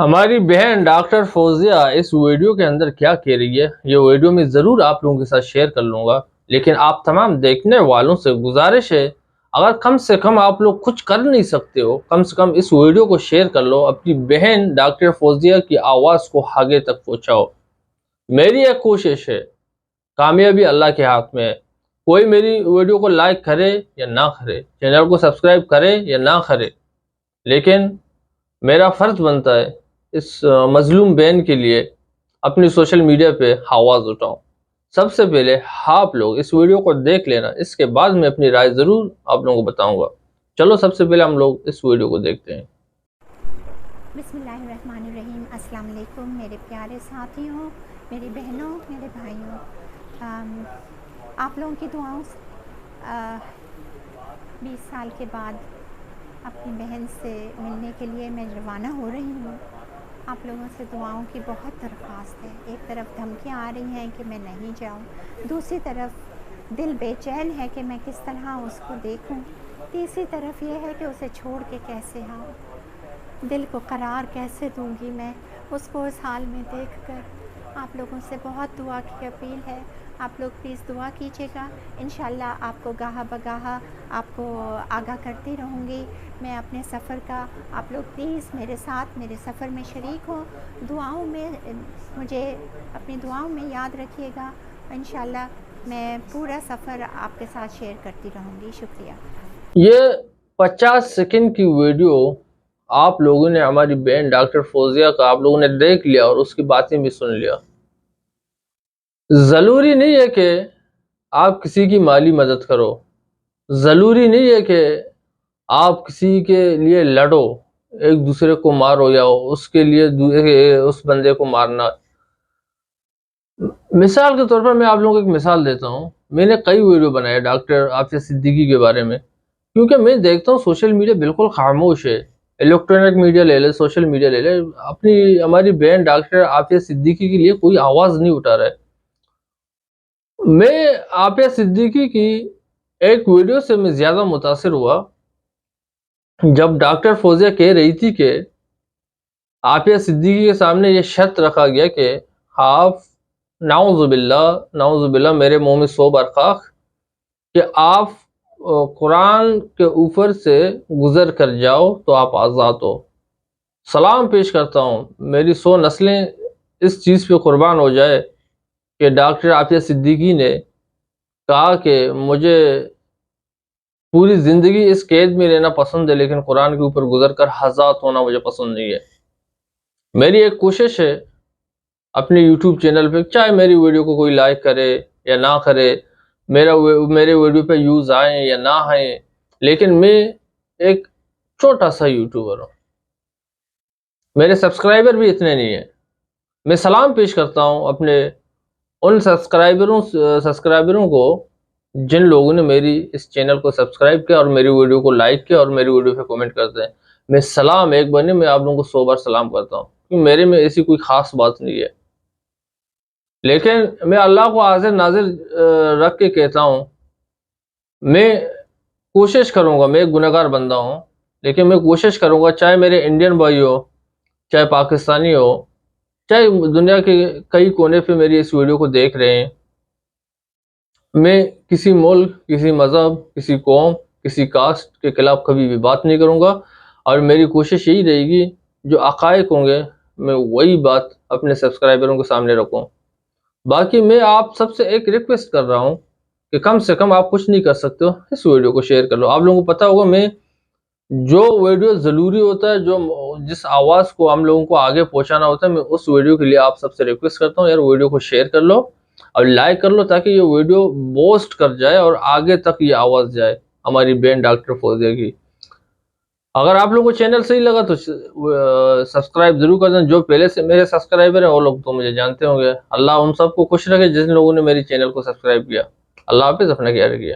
ہماری بہن ڈاکٹر فوزیہ اس ویڈیو کے اندر کیا کہہ رہی ہے، یہ ویڈیو میں ضرور آپ لوگوں کے ساتھ شیئر کر لوں گا، لیکن آپ تمام دیکھنے والوں سے گزارش ہے، اگر کم سے کم آپ لوگ کچھ کر نہیں سکتے ہو، کم سے کم اس ویڈیو کو شیئر کر لو، اپنی بہن ڈاکٹر فوزیہ کی آواز کو آگے تک پہنچاؤ۔ میری ایک کوشش ہے، کامیابی اللہ کے ہاتھ میں ہے، کوئی میری ویڈیو کو لائک کرے یا نہ کرے، چینل کو سبسکرائب کرے یا نہ کرے، لیکن میرا فرض بنتا ہے اس مظلوم بہن کے لیے اپنی سوشل میڈیا پہ آواز اٹھاؤں۔ سب سے پہلے آپ لوگ اس ویڈیو کو دیکھ لینا، اس کے بعد میں اپنی رائے ضرور آپ لوگوں کو بتاؤں گا۔ چلو سب سے پہلے ہم لوگ اس ویڈیو کو دیکھتے ہیں۔ بسم اللہ الرحمن الرحیم۔ السلام علیکم میرے پیارے ساتھیوں، میری بہنوں، میرے بھائیوں، آپ لوگوں کی دعاؤں 20 سال کے بعد اپنی بہن سے ملنے کے لیے میں روانہ ہو رہی ہوں۔ آپ لوگوں سے دعاؤں کی بہت درخواست ہے۔ ایک طرف دھمکیاں آ رہی ہیں کہ میں نہیں جاؤں، دوسری طرف دل بے چین ہے کہ میں کس طرح اس کو دیکھوں، تیسری طرف یہ ہے کہ اسے چھوڑ کے کیسے آؤں، دل کو قرار کیسے دوں گی میں اس کو اس حال میں دیکھ کر۔ آپ لوگوں سے بہت دعا کی اپیل ہے، آپ لوگ پلیز دعا کیجیے گا، انشاءاللہ آپ کو گاہا بگاہا آپ کو آگاہ کرتی رہوں گی میں اپنے سفر کا۔ آپ لوگ پلیز میرے ساتھ میرے سفر میں شریک ہوں، دعاؤں میں مجھے اپنی دعاؤں میں یاد رکھیے گا، انشاءاللہ میں پورا سفر آپ کے ساتھ شیئر کرتی رہوں گی۔ شکریہ۔ یہ 50 سیکنڈ کی ویڈیو آپ لوگوں نے ہماری بہن ڈاکٹر فوزیہ کا آپ لوگوں نے دیکھ لیا اور اس کی باتیں بھی سن لیا۔ ضروری نہیں ہے کہ آپ کسی کی مالی مدد کرو، ضروری نہیں ہے کہ آپ کسی کے لیے لڑو، ایک دوسرے کو مارو یا اس کے لیے اس بندے کو مارنا۔ مثال کے طور پر میں آپ لوگوں کو ایک مثال دیتا ہوں، میں نے کئی ویڈیو بنائے ڈاکٹر عافیہ صدیقی کے بارے میں، کیونکہ میں دیکھتا ہوں سوشل میڈیا بالکل خاموش ہے۔ الیکٹرانک میڈیا لے لے، سوشل میڈیا لے لے، ہماری بہن ڈاکٹر عافیہ صدیقی کے لیے کوئی آواز نہیں اٹھا رہا ہے۔ میں عافیہ صدیقی کی ایک ویڈیو سے میں زیادہ متاثر ہوا جب ڈاکٹر فوزیہ کہہ رہی تھی کہ عافیہ صدیقی کے سامنے یہ شرط رکھا گیا کہ آپ نعوذ باللہ میرے منہ میں 100 بار خاک کہ آپ قرآن کے اوپر سے گزر کر جاؤ تو آپ آزاد ہو۔ سلام پیش کرتا ہوں، میری 100 نسلیں اس چیز پہ قربان ہو جائے کہ ڈاکٹر عافیہ صدیقی نے کہا کہ مجھے پوری زندگی اس قید میں رہنا پسند ہے، لیکن قرآن کے اوپر گزر کر آزاد ہونا مجھے پسند نہیں ہے۔ میری ایک کوشش ہے اپنے یوٹیوب چینل پہ، چاہے میری ویڈیو کو کوئی لائک کرے یا نہ کرے، میرے ویڈیو پہ یوز آئیں یا نہ آئیں، لیکن میں ایک چھوٹا سا یوٹیوبر ہوں، میرے سبسکرائبر بھی اتنے نہیں ہیں۔ میں سلام پیش کرتا ہوں اپنے ان سبسکرائبروں کو جن لوگوں نے میری اس چینل کو سبسکرائب کیا اور میری ویڈیو کو لائک کیا اور میری ویڈیو پہ کومنٹ کرتے ہیں۔ میں سلام ایک بار نہیں، میں آپ لوگوں کو 100 بار سلام کرتا ہوں، کیونکہ میرے میں ایسی کوئی خاص بات نہیں ہے، لیکن میں اللہ کو حاضر ناظر رکھ کے کہتا ہوں، میں کوشش کروں گا، میں ایک گنہگار بندہ ہوں، لیکن میں کوشش کروں گا، چاہے میرے انڈین بھائی ہو، چاہے پاکستانی ہو، چاہے دنیا کے کئی کونے پہ میری اس ویڈیو کو دیکھ رہے ہیں، میں کسی ملک، کسی مذہب، کسی قوم، کسی کاسٹ کے خلاف کبھی بھی بات نہیں کروں گا، اور میری کوشش یہی رہے گی جو حقائق ہوں گے میں وہی بات اپنے سبسکرائبروں کے سامنے رکھوں۔ باقی میں آپ سب سے ایک ریکویسٹ کر رہا ہوں کہ کم سے کم آپ کچھ نہیں کر سکتے ہو، اس ویڈیو کو شیئر کر لو۔ آپ لوگوں کو پتہ ہوگا میں جو ویڈیو ضروری ہوتا ہے، جس آواز کو ہم لوگوں کو آگے پہنچانا ہوتا ہے، میں اس ویڈیو کے لیے آپ سب سے ریکویسٹ کرتا ہوں، یار ویڈیو کو شیئر کر لو اور لائک کر لو، تاکہ یہ ویڈیو بوسٹ کر جائے اور آگے تک یہ آواز جائے ہماری بہن ڈاکٹر فوزیہ کی۔ اگر آپ لوگوں کو چینل صحیح لگا تو سبسکرائب ضرور کر دیں، جو پہلے سے میرے سبسکرائبر ہیں وہ لوگ تو مجھے جانتے ہوں گے۔ اللہ ان سب کو خوش رکھے جن لوگوں نے میری چینل کو سبسکرائب کیا۔ اللہ حافظ، اپنا خیال رکھیے۔